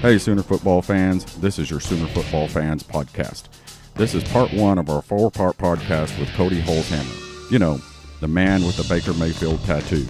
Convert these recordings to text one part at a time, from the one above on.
Hey, Sooner football fans, this is your Sooner Football Fans podcast. This is part one of our 4-part podcast with Cody Holzhammer. You know, the man with the Baker Mayfield tattoo.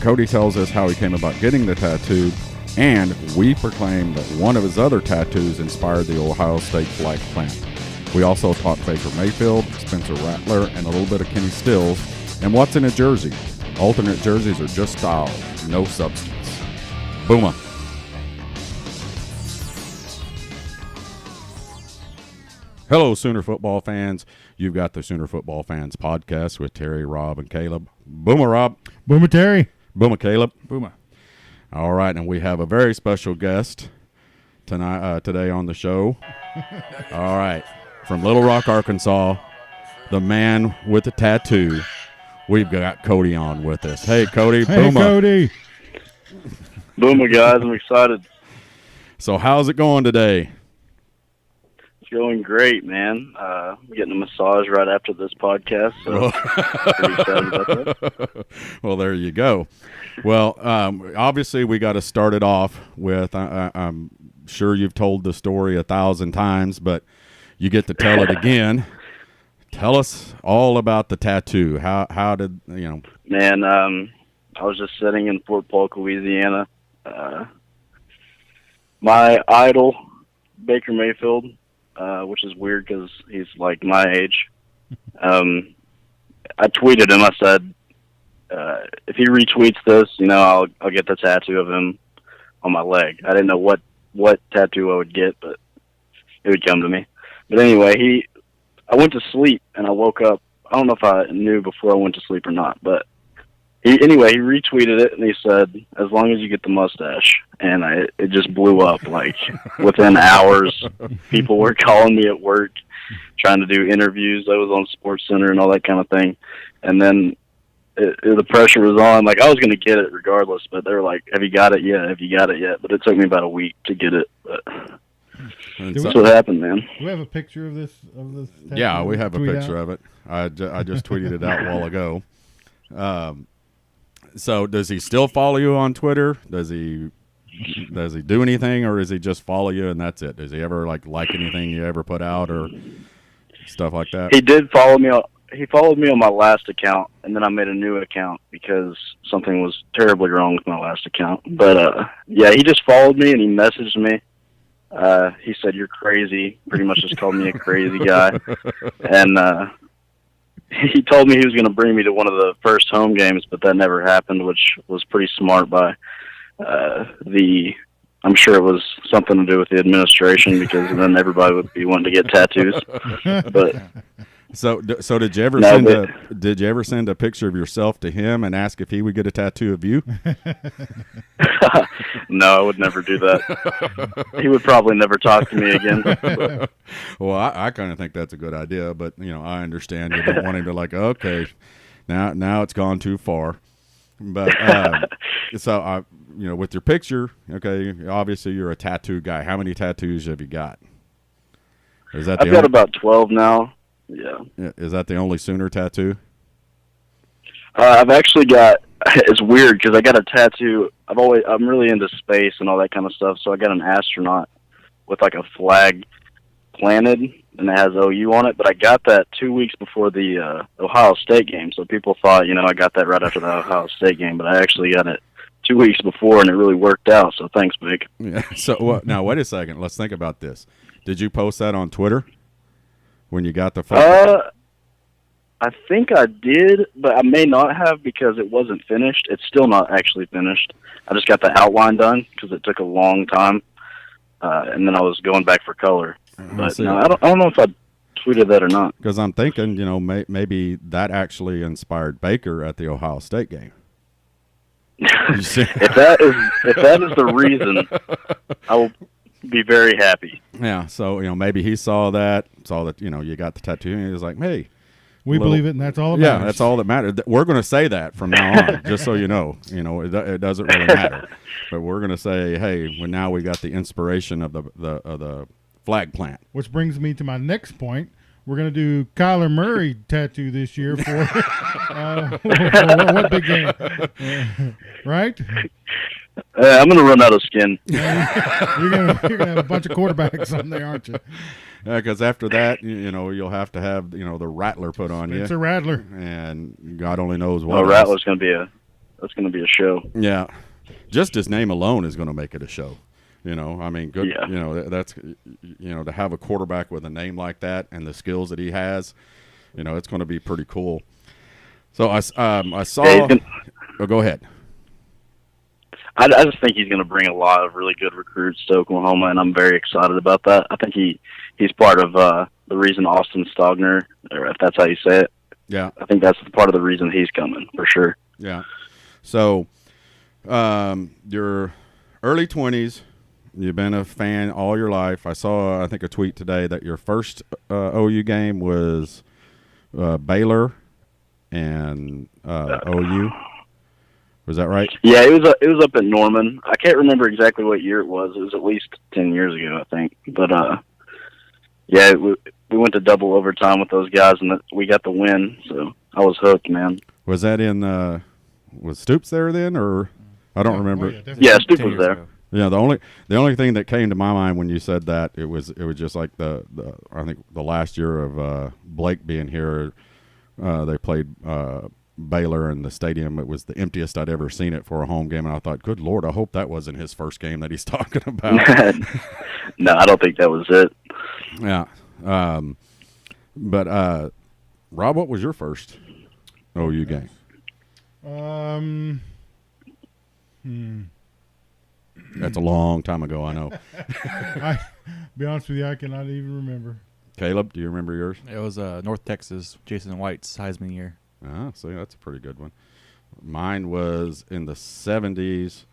Cody tells us how he came about getting the tattoo, and we proclaim that one of his other tattoos inspired the Ohio State flag plant. We also talk Baker Mayfield, Spencer Rattler, and a little bit of Kenny Stills, and what's in a jersey. Alternate jerseys are just style, no substance. Boomer. Hello, Sooner football fans. You've got the Sooner Football Fans podcast with Terry, Rob, and Caleb. Boomer, Rob. Boomer, Terry. Boomer, Caleb. Boomer. All right, and we have a very special guest today on the show. All right, from Little Rock, Arkansas, the man with the tattoo. We've got Cody on with us. Hey, Cody. Hey, Boomer. Cody. Boomer, guys. I'm excited. So how's it going today? Going great, man. I'm getting a massage right after this podcast, so pretty excited about that. Well, there you go. Well, obviously we got to start it off with, I'm sure you've told the story 1,000 times, but you get to tell it again. Tell us all about the tattoo. How did, you know? Man, I was just sitting in Fort Polk, Louisiana. My idol, Baker Mayfield, which is weird because he's like my age. I tweeted him. I said, if he retweets this, you know, I'll get the tattoo of him on my leg. I didn't know what tattoo I would get, but it would come to me. But anyway, I went to sleep and I woke up. I don't know if I knew before I went to sleep or not, but he retweeted it and he said, as long as you get the mustache. And it just blew up. Like within hours, people were calling me at work, trying to do interviews. I was on SportsCenter and all that kind of thing. And then the pressure was on. Like I was going to get it regardless, but they were like, have you got it yet? Have you got it yet? But it took me about a week to get it. But that's what happened, man. Do we have a picture of this? Yeah, we have a picture of it. I just tweeted it out a while ago. So does he still follow you on Twitter? Does he do anything, or does he just follow you and that's it? Does he ever like anything you ever put out or stuff like that? He did follow me. He followed me on my last account, and then I made a new account because something was terribly wrong with my last account. But yeah, he just followed me and he messaged me. He said, "You're crazy." Pretty much just called me a crazy guy, and he told me he was going to bring me to one of the first home games, but that never happened, which was pretty smart by I'm sure it was something to do with the administration, because then everybody would be wanting to get tattoos. But so did you ever did you ever send a picture of yourself to him and ask if he would get a tattoo of you? No, I would never do that. He would probably never talk to me again. Well, I kind of think that's a good idea, but you know, I understand you don't want him to like, okay, now it's gone too far. But so you know, with your picture, okay, obviously you're a tattoo guy. How many tattoos have you got? Is that I've got about 12 now. Yeah. Is that the only Sooner tattoo? I've actually got. It's weird because I got a tattoo. I'm really into space and all that kind of stuff. So I got an astronaut with like a flag planted, and it has OU on it. But I got that 2 weeks before the Ohio State game. So people thought, you know, I got that right after the Ohio State game, but I actually got it 2 weeks before, and it really worked out. So thanks, Vic. Yeah. So now wait a second. Let's think about this. Did you post that on Twitter when you got the photo? I think I did, but I may not have because it wasn't finished. It's still not actually finished. I just got the outline done because it took a long time, and then I was going back for color. But no, I don't know if I tweeted that or not. Because I'm thinking, you know, maybe that actually inspired Baker at the Ohio State game. If that is the reason, I will be very happy. Yeah. So you know, maybe he saw that, you know, you got the tattoo, and he was like, hey. We believe it, and that's all that matters. Yeah, that's all that matters. We're going to say that from now on, just so you know. You know, it doesn't really matter. But we're going to say, hey, now we got the inspiration of the flag plant. Which brings me to my next point. We're going to do Kyler Murray tattoo this year for what big game? Right? I'm going to run out of skin. You're gonna have a bunch of quarterbacks on there, aren't you? Yeah, because after that, you'll have to have the Rattler put on you. It's a Rattler, and God only knows what. Oh, Rattler's going to be a show. Yeah, just his name alone is going to make it a show. I mean, good. Yeah. That's to have a quarterback with a name like that and the skills that he has, it's going to be pretty cool. So I saw. Yeah, go ahead. I just think he's going to bring a lot of really good recruits to Oklahoma, and I'm very excited about that. I think he's part of the reason Austin Stogner, or if that's how you say it. Yeah. I think that's part of the reason he's coming, for sure. Yeah. So, your early 20s, you've been a fan all your life. I saw, I think, a tweet today that your first OU game was Baylor and OU. Was that right? Yeah, it was up at Norman. I can't remember exactly what year it was. It was at least 10 years ago, I think. But yeah, we went to double overtime with those guys, and we got the win. So I was hooked, man. Was that in? Was Stoops there then, or I don't remember. Oh, yeah, Stoops was there. Ago. Yeah, the only thing that came to my mind when you said that it was just like the I think the last year of Blake being here, they played Baylor in the stadium. It was the emptiest I'd ever seen it for a home game, and I thought, good Lord, I hope that wasn't his first game that he's talking about. No, I don't think that was it. Yeah, but Rob, what was your first OU game? That's a long time ago, I know. Be honest with you, I cannot even remember. Caleb, do you remember yours? It was North Texas, Jason White's Heisman year. Ah, see, that's a pretty good one. Mine was in the 70s,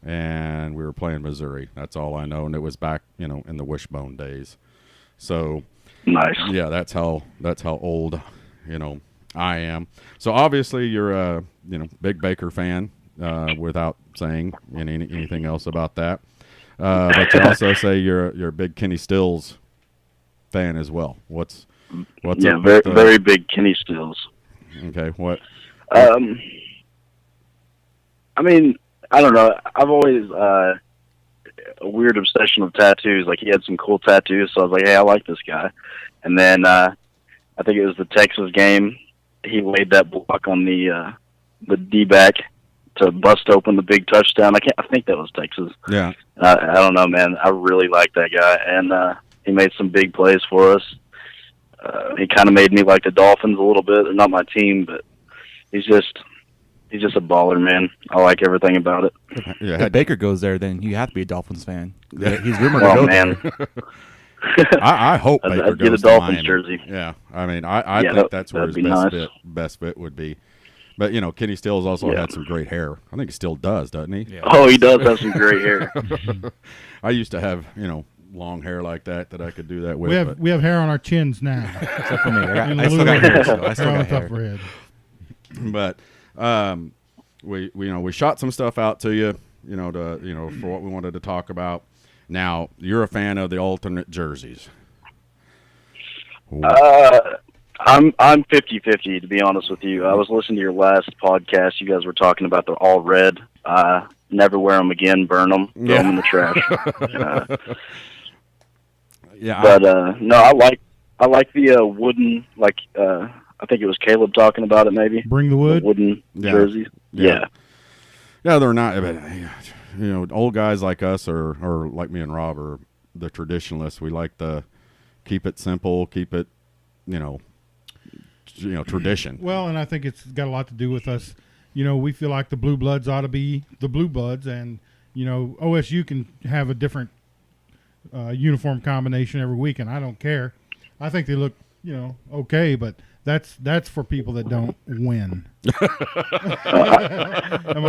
and we were playing Missouri. That's all I know, and it was back, in the Wishbone days. So, nice. Yeah, that's how old, I am. So obviously, you're a big Baker fan, without saying anything else about that. But you also say you're a big Kenny Stills fan as well. What's yeah, very big Kenny Stills. Okay, what? I mean, I don't know. I've always a weird obsession with tattoos. Like, he had some cool tattoos, so I was like, hey, I like this guy. And then I think it was the Texas game. He laid that block on the D-back to bust open the big touchdown. I think that was Texas. Yeah. I don't know, man. I really like that guy, and he made some big plays for us. He kind of made me like the Dolphins a little bit. They're not my team, but he's just a baller, man. I like everything about it. Yeah. If Baker goes there, then you have to be a Dolphins fan. He's rumored to go man. there. I hope Baker I'd get goes a Dolphins to Miami. jersey. Yeah, I mean, I think that's where his best fit would be. But Kenny Stills also had some great hair. I think he still does, doesn't he? Yeah. Oh, he does have some great hair. I used to have long hair like that I could do that with. We have hair on our chins now. Except for me. I still got hair. So I still got hair. But we shot some stuff out to you, for what we wanted to talk about. Now, you're a fan of the alternate jerseys. I'm 50-50, to be honest with you. I was listening to your last podcast. You guys were talking about the all red. Never wear them again. Burn them. Throw them in the trash. Yeah. But no, I like the wooden. Like I think it was Caleb talking about it. Maybe bring the wood. The wooden jerseys. Yeah. Yeah, they're not. But, old guys like us or like me and Rob are the traditionalists. We like to keep it simple, keep it, tradition. Well, and I think it's got a lot to do with us. We feel like the Blue Bloods ought to be the Blue Bloods, and OSU can have a different uniform combination every week, and I don't care. I think they look, okay, but that's for people that don't win.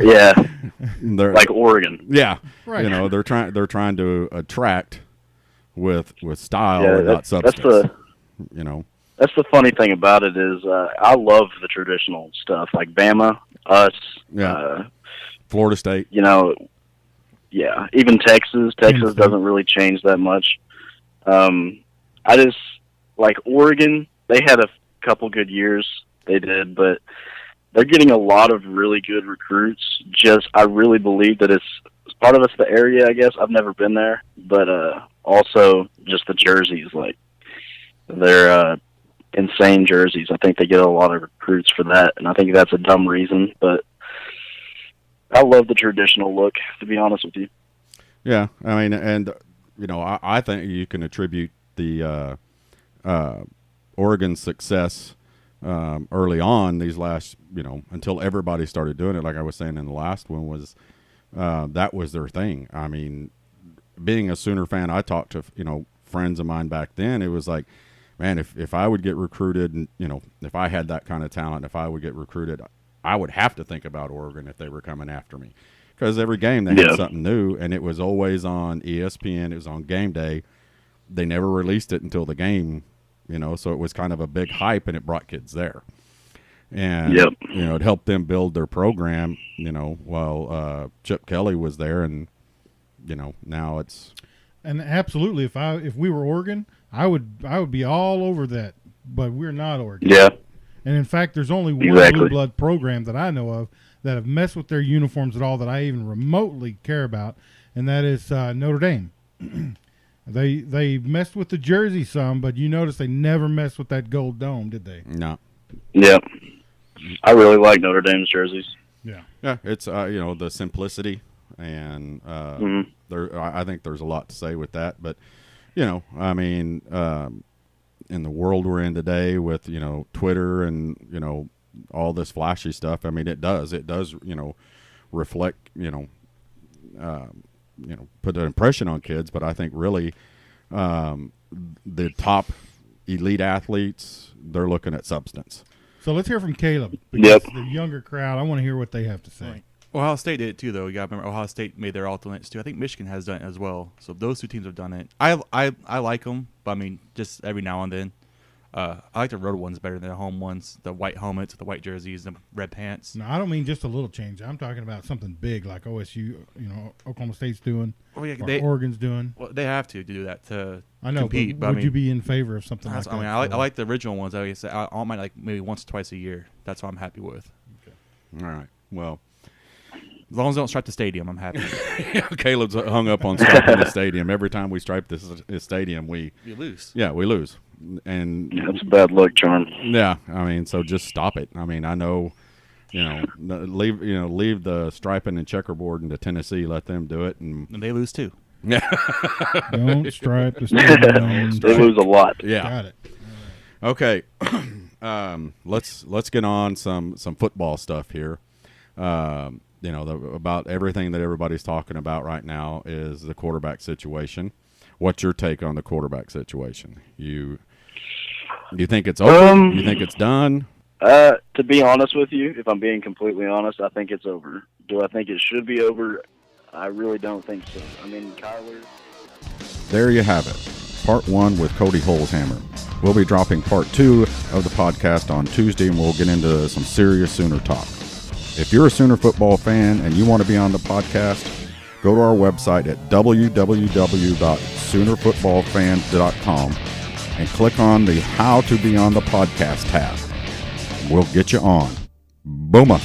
Yeah, they're like Oregon. Yeah, right. They're trying to attract with style and not substance. That's the funny thing about it is I love the traditional stuff like Bama, us, Florida State. Yeah, even Texas. Texas doesn't really change that much. I just like Oregon. They had a couple good years. They did, but they're getting a lot of really good recruits. I really believe that it's part of it's the area, I guess. I've never been there, but also just the jerseys. Like, they're insane jerseys. I think they get a lot of recruits for that, and I think that's a dumb reason, but I love the traditional look, to be honest with you. Yeah, I mean, and, I think you can attribute the Oregon's success early on these last, until everybody started doing it, like I was saying in the last one, was that was their thing. I mean, being a Sooner fan, I talked to, friends of mine back then. It was like, man, if I would get recruited and, if I had that kind of talent, if I would get recruited, I would have to think about Oregon if they were coming after me. Because every game they had something new, and it was always on ESPN. It was on game day. They never released it until the game, so it was kind of a big hype, and it brought kids there. And, it helped them build their program, while Chip Kelly was there, and, now it's. And absolutely, if we were Oregon, I would be all over that, but we're not Oregon. Yeah. And in fact, there's only one blue blood program that I know of that have messed with their uniforms at all that I even remotely care about, and that is Notre Dame. They messed with the jersey some, but you notice they never messed with that gold dome, did they? No. Yeah. I really like Notre Dame's jerseys. Yeah. Yeah, it's the simplicity, and I think there's a lot to say with that, but I mean, in the world we're in today with Twitter and all this flashy stuff, I mean, it does reflect put an impression on kids, but I think really the top elite athletes, they're looking at substance. So let's hear from Caleb. Because the younger crowd, I want to hear what they have to say. Right. Ohio State did it too, though. You got to remember, Ohio State made their alternates too. I think Michigan has done it as well. So those two teams have done it. I like them, but I mean, just every now and then. I like the road ones better than the home ones. The white helmets, the white jerseys, the red pants. No, I don't mean just a little change. I'm talking about something big like OSU, Oklahoma State's doing, Oregon's doing. Well, they have to do that to compete. But would you be in favor of something like that? I mean, I like the original ones. I guess I might like maybe once or twice a year. That's what I'm happy with. Okay. All right. Well, as long as they don't stripe the stadium, I'm happy. Caleb's hung up on striping the stadium. Every time we stripe this stadium, we lose. Yeah, we lose. And that's a bad look, Charm. Yeah, I mean, so just stop it. I mean, I know, leave the striping and checkerboarding to Tennessee. Let them do it, and they lose too. Yeah, don't stripe the stadium. They lose a lot. Yeah, got it. Okay, let's get on some football stuff here. About everything that everybody's talking about right now is the quarterback situation. What's your take on the quarterback situation? You think it's over? You think it's done? To be honest with you, if I'm being completely honest, I think it's over. Do I think it should be over? I really don't think so. I mean, Kyler. There you have it. Part 1 with Cody Holzhammer. We'll be dropping part 2 of the podcast on Tuesday, and we'll get into some serious Sooner talk. If you're a Sooner football fan and you want to be on the podcast, go to our website at www.soonerfootballfans.com and click on the How to Be on the Podcast tab. We'll get you on. Booma.